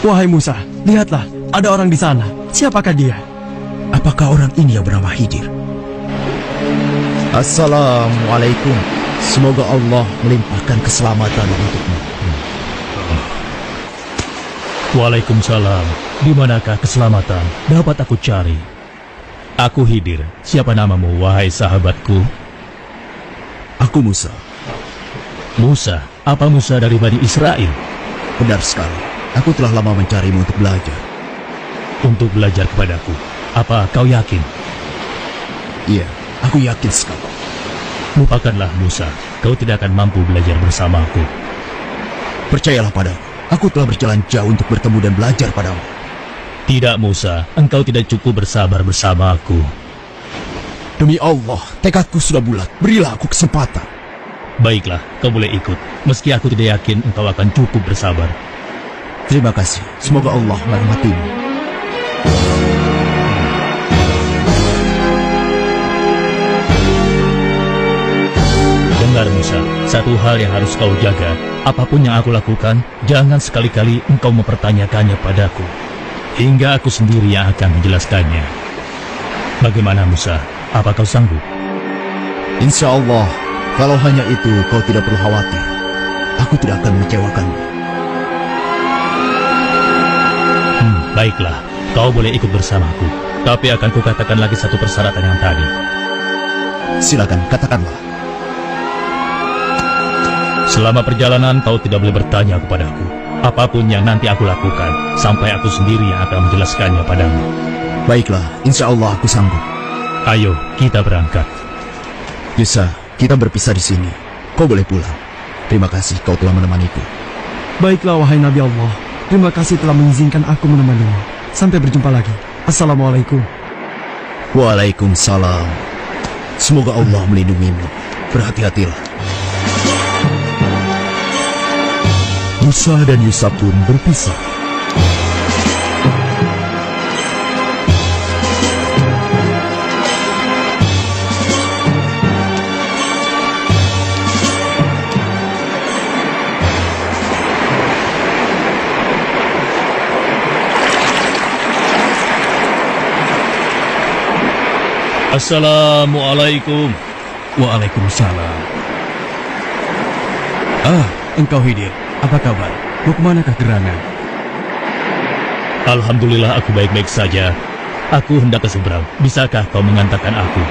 Wahai Musa, lihatlah, ada orang di sana. Siapakah dia? Apakah orang ini yang bernama Khidir? Assalamualaikum. Semoga Allah melimpahkan keselamatan untukmu. Waalaikumsalam. Di manakah keselamatan dapat aku cari? Aku Khidir. Siapa namamu, wahai sahabatku? Aku Musa. Musa? Apa Musa dari Bani Israel? Benar sekali. Aku telah lama mencarimu untuk belajar. Untuk belajar kepadaku? Apa kau yakin? Iya, aku yakin sekali. Lupakanlah Musa. Kau tidak akan mampu belajar bersamaku. Percayalah padaku. Aku telah berjalan jauh untuk bertemu dan belajar padamu. Tidak Musa, engkau tidak cukup bersabar bersama aku. Demi Allah, tekadku sudah bulat. Berilah aku kesempatan. Baiklah, kau boleh ikut. Meski aku tidak yakin engkau akan cukup bersabar. Terima kasih. Semoga Allah merahmatimu. Dengar Musa, satu hal yang harus kau jaga. Apapun yang aku lakukan, jangan sekali-kali engkau mempertanyakannya padaku. Hingga aku sendiri yang akan menjelaskannya. Bagaimana Musa? Apa kau sanggup? Insya Allah, kalau hanya itu kau tidak perlu khawatir. Aku tidak akan mengecewakanmu. Baiklah, kau boleh ikut bersamaku. Tapi akan kukatakan lagi satu persyaratan yang tadi. Silakan, katakanlah. Selama perjalanan kau tidak boleh bertanya kepadaku. Apapun yang nanti aku lakukan, sampai aku sendiri yang akan menjelaskannya padamu. Baiklah, insya Allah aku sanggup. Ayo, kita berangkat. Bisa, kita berpisah di sini. Kau boleh pulang. Terima kasih kau telah menemaniku. Baiklah, wahai Nabi Allah. Terima kasih telah mengizinkan aku menemanimu. Sampai berjumpa lagi. Assalamualaikum. Waalaikumsalam. Semoga Allah melindungimu. Berhati-hatilah. Musa dan Yusuf pun berpisah. Assalamualaikum. Waalaikumsalam. Engkau Khidir. Apa kabar? Mau kemanakah gerangan? Alhamdulillah aku baik-baik saja. Aku hendak ke seberang. Bisakah kau mengantarkan aku?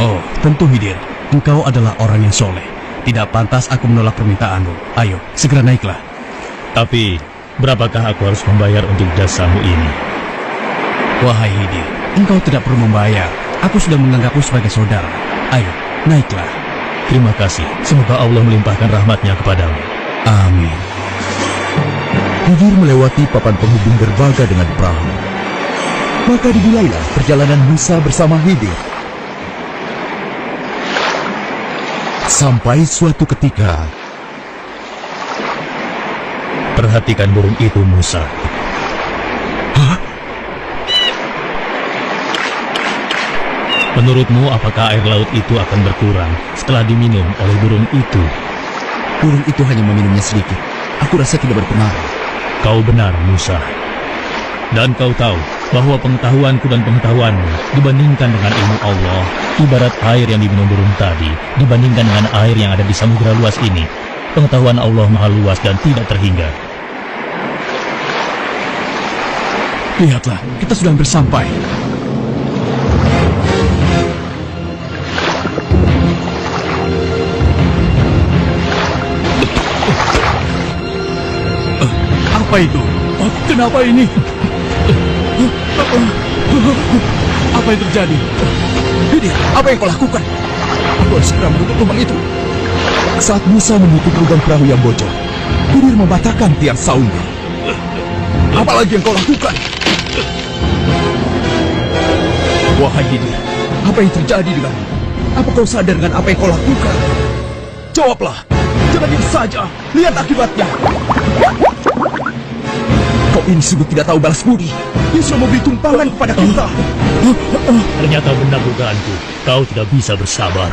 Oh, tentu Khidir. Engkau adalah orang yang soleh. Tidak pantas aku menolak permintaanmu. Ayo, segera naiklah. Tapi, berapakah aku harus membayar untuk jasamu ini? Wahai Khidir, engkau tidak perlu membayar. Aku sudah menganggapmu sebagai saudara. Ayo, naiklah. Terima kasih. Semoga Allah melimpahkan rahmatnya kepadamu. Amin. Khidir melewati papan penghubung derbaga dengan perahu. Maka dimulailah perjalanan Musa bersama Khidir. Sampai suatu ketika, Perhatikan burung itu, Musa. Menurutmu, apakah air laut itu akan berkurang setelah diminum oleh burung itu? burung itu hanya meminumnya sedikit. Aku rasa tidak berpengaruh. Kau benar, Musa. Dan kau tahu bahwa pengetahuanku dan pengetahuanmu dibandingkan dengan ilmu Allah, ibarat air yang diminum burung tadi, dibandingkan dengan air yang ada di samudera luas ini. Pengetahuan Allah maha luas dan tidak terhingga. Lihatlah, kita sudah hampir sampai. Apa itu? Kenapa ini? Apa yang terjadi? Khidir, apa yang kau lakukan? Aku harus segera menutup lubang itu. Saat Musa menutup lubang perahu yang bocor, Khidir mematahkan tiang saungnya. Apalagi yang kau lakukan? Wahai Khidir, apa yang terjadi denganmu? Apa kau sadar dengan apa yang kau lakukan? Jawablah, jangan diam saja. Lihat akibatnya. Kau ini sungguh tidak tahu balas budi. Dia sudah memberi tumpangan kepada kita. Ternyata benar dugaanku. Kau tidak bisa bersabar.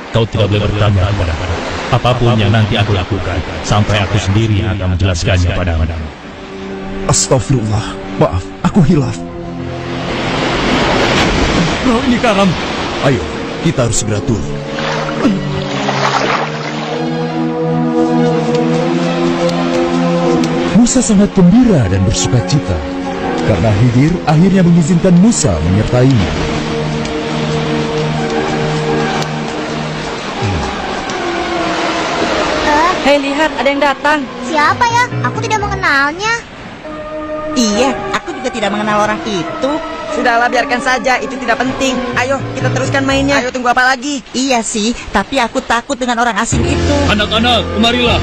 Kau tidak boleh bertanya kepadaku. Apapun yang nanti aku lakukan, sampai aku sendiri yang akan menjelaskannya padamu. Astagfirullah, maaf, aku hilaf. Perahu ini karam. Ayo, kita harus segera turun. Musa sangat gembira dan bersuka cita karena Khidir akhirnya mengizinkan Musa menyertainya. Hei, lihat, ada yang datang. Siapa ya? Aku tidak mengenalnya. Iya, aku juga tidak mengenal orang itu. Sudahlah, biarkan saja, itu tidak penting. Ayo, kita teruskan mainnya. Ayo, tunggu apa lagi? Iya sih, tapi aku takut dengan orang asing itu. Anak-anak, kemarilah.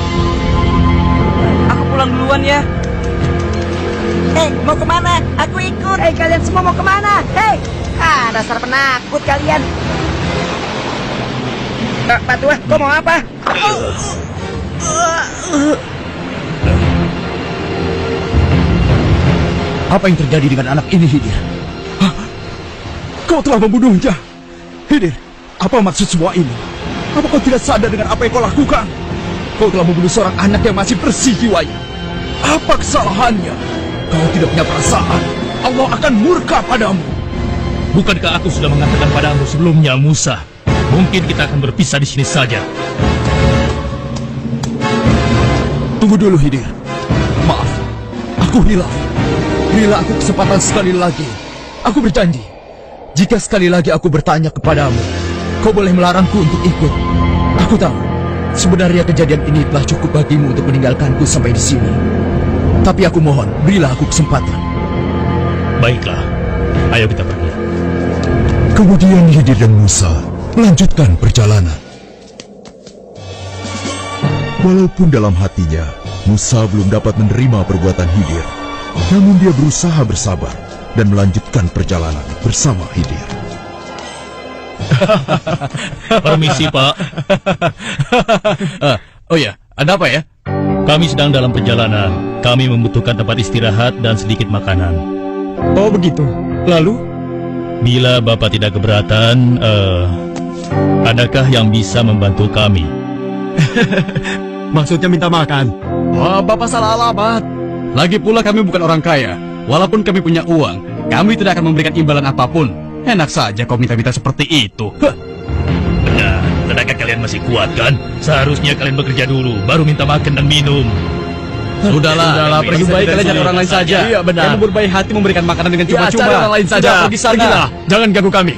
Aku pulang duluan ya. Hei, mau kemana? Aku ikut. Hei, kalian semua mau kemana? Hei, dasar penakut kalian. Pak Tua, kau mau apa? Apa yang terjadi dengan anak ini, Khidir? Hah? Kau telah membunuhnya. Khidir, apa maksud semua ini? Apa kau tidak sadar dengan apa yang kau lakukan? Kau telah membunuh seorang anak yang masih bersih jiwanya. Apa kesalahannya? Kau tidak punya perasaan. Allah akan murka padamu. Bukankah aku sudah mengatakan padamu sebelumnya, Musa? Mungkin kita akan berpisah di sini saja. Tunggu dulu, Khidir. Maaf, aku hilaf. Berilah aku kesempatan sekali lagi. Aku berjanji, jika sekali lagi aku bertanya kepadamu, kau boleh melarangku untuk ikut. Aku tahu, sebenarnya kejadian ini telah cukup bagimu untuk meninggalkanku sampai di sini. Tapi aku mohon, berilah aku kesempatan. Baiklah, ayo kita pergi. Kemudian Khidir dan Musa melanjutkan perjalanan. Walaupun dalam hatinya, Musa belum dapat menerima perbuatan Khidir, namun dia berusaha bersabar dan melanjutkan perjalanan bersama Khidir. Permisi, Pak. Oh ya, ada apa ya? Kami sedang dalam perjalanan. Kami membutuhkan tempat istirahat dan sedikit makanan. Oh begitu. Lalu? Bila Bapak tidak keberatan, adakah yang bisa membantu kami? Maksudnya minta makan? Wah, Bapak salah alamat. Lagi pula kami bukan orang kaya. Walaupun kami punya uang, kami tidak akan memberikan imbalan apapun. Enak saja kau minta-minta seperti itu. Benar, tenaga kalian masih kuat kan? Seharusnya kalian bekerja dulu, baru minta makan dan minum. Sudahlah, pergi baik kalian cari orang lain saja. Iya, benar. Kamu berbaik hati memberikan makanan dengan cuma-cuma. Cari orang lain saja. Pergi sana. Pergilah. Jangan ganggu kami.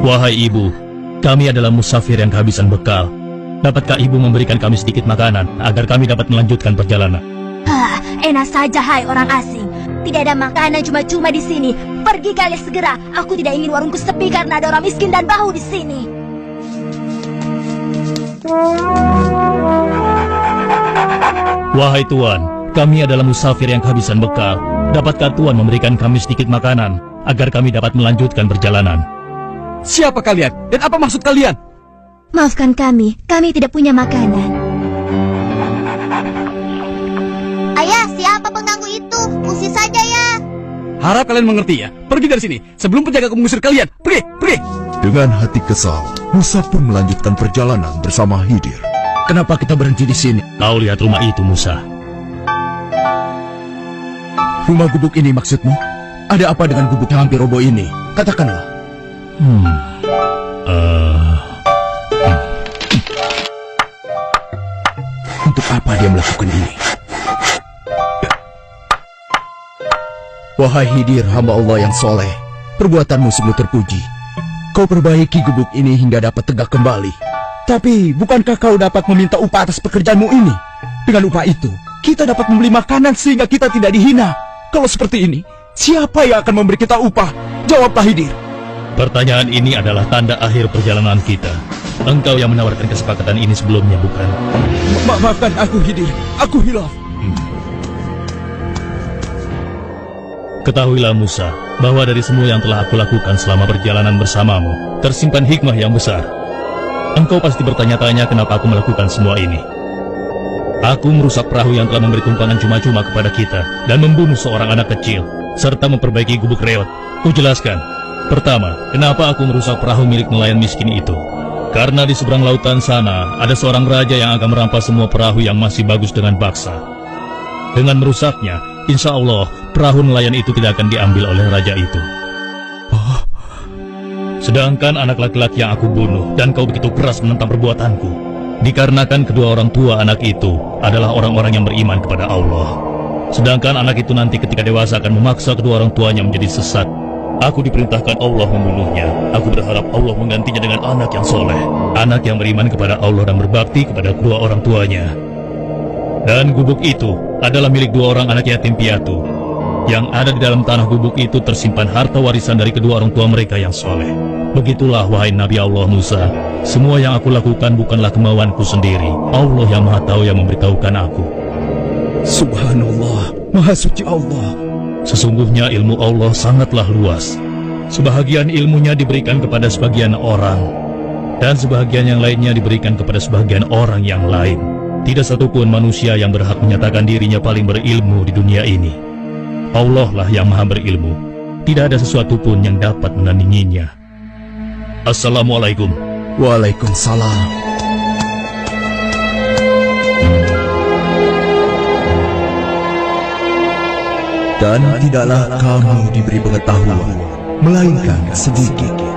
Wahai ibu, kami adalah musafir yang kehabisan bekal. Dapatkah ibu memberikan kami sedikit makanan agar kami dapat melanjutkan perjalanan? Enak saja, hai orang asing. Tidak ada makanan cuma-cuma di sini. Pergi kalian segera. Aku tidak ingin warungku sepi karena ada orang miskin dan bau di sini. Wahai Tuan, kami adalah musafir yang kehabisan bekal. Dapatkah Tuan memberikan kami sedikit makanan agar kami dapat melanjutkan perjalanan? Siapa kalian? Dan apa maksud kalian? Maafkan kami tidak punya makanan. Ayah, siapa pengganggu itu? Usir saja ya. Harap kalian mengerti ya. Pergi dari sini sebelum penjagaku mengusir kalian. Pergi, pergi. Dengan hati kesal, Musa pun melanjutkan perjalanan bersama Khidir. Kenapa kita berhenti di sini? Kau lihat rumah itu, Musa. Rumah gubuk ini maksudmu? Ada apa dengan gubuk yang hampir roboh ini? Katakanlah. Untuk apa dia melakukan ini? Wahai Khidir, hamba Allah yang soleh, perbuatanmu sungguh terpuji. Kau perbaiki gubuk ini hingga dapat tegak kembali. Tapi, bukankah kau dapat meminta upah atas pekerjaanmu ini? Dengan upah itu, kita dapat membeli makanan sehingga kita tidak dihina. Kalau seperti ini, siapa yang akan memberi kita upah? Jawablah, Khidir. Pertanyaan ini adalah tanda akhir perjalanan kita. Engkau yang menawarkan kesepakatan ini sebelumnya, bukan? Maafkan aku, Khidir. Aku hilaf. Ketahuilah Musa, bahwa dari semua yang telah aku lakukan selama perjalanan bersamamu, tersimpan hikmah yang besar. Engkau pasti bertanya-tanya kenapa aku melakukan semua ini. Aku merusak perahu yang telah memberi tumpangan cuma-cuma kepada kita, dan membunuh seorang anak kecil, serta memperbaiki gubuk reot. Kujelaskan, Pertama, kenapa aku merusak perahu milik nelayan miskin itu? Karena di seberang lautan sana, ada seorang raja yang akan merampas semua perahu yang masih bagus dengan paksa. Dengan merusaknya, insya Allah, perahu nelayan itu tidak akan diambil oleh raja itu. Sedangkan anak laki-laki yang aku bunuh dan kau begitu keras menentang perbuatanku, dikarenakan kedua orang tua anak itu adalah orang-orang yang beriman kepada Allah. Sedangkan anak itu nanti ketika dewasa akan memaksa kedua orang tuanya menjadi sesat. Aku diperintahkan Allah membunuhnya. Aku berharap Allah menggantinya dengan anak yang soleh, anak yang beriman kepada Allah dan berbakti kepada kedua orang tuanya. Dan gubuk itu adalah milik dua orang anak yatim piatu. Yang ada di dalam tanah gubuk itu tersimpan harta warisan dari kedua orang tua mereka yang soleh. Begitulah wahai Nabi Allah Musa, semua yang aku lakukan bukanlah kemauanku sendiri. Allah yang Maha Tahu yang memberitahukan aku. Subhanallah, Maha Suci Allah. Sesungguhnya ilmu Allah sangatlah luas. Sebahagian ilmunya diberikan kepada sebagian orang, dan sebahagian yang lainnya diberikan kepada sebagian orang yang lain. Tidak satupun manusia yang berhak menyatakan dirinya paling berilmu di dunia ini. Allah lah yang maha berilmu. Tidak ada sesuatu pun yang dapat menandinginya. Assalamualaikum. Waalaikumsalam. Dan tidaklah kamu diberi pengetahuan, melainkan sedikit.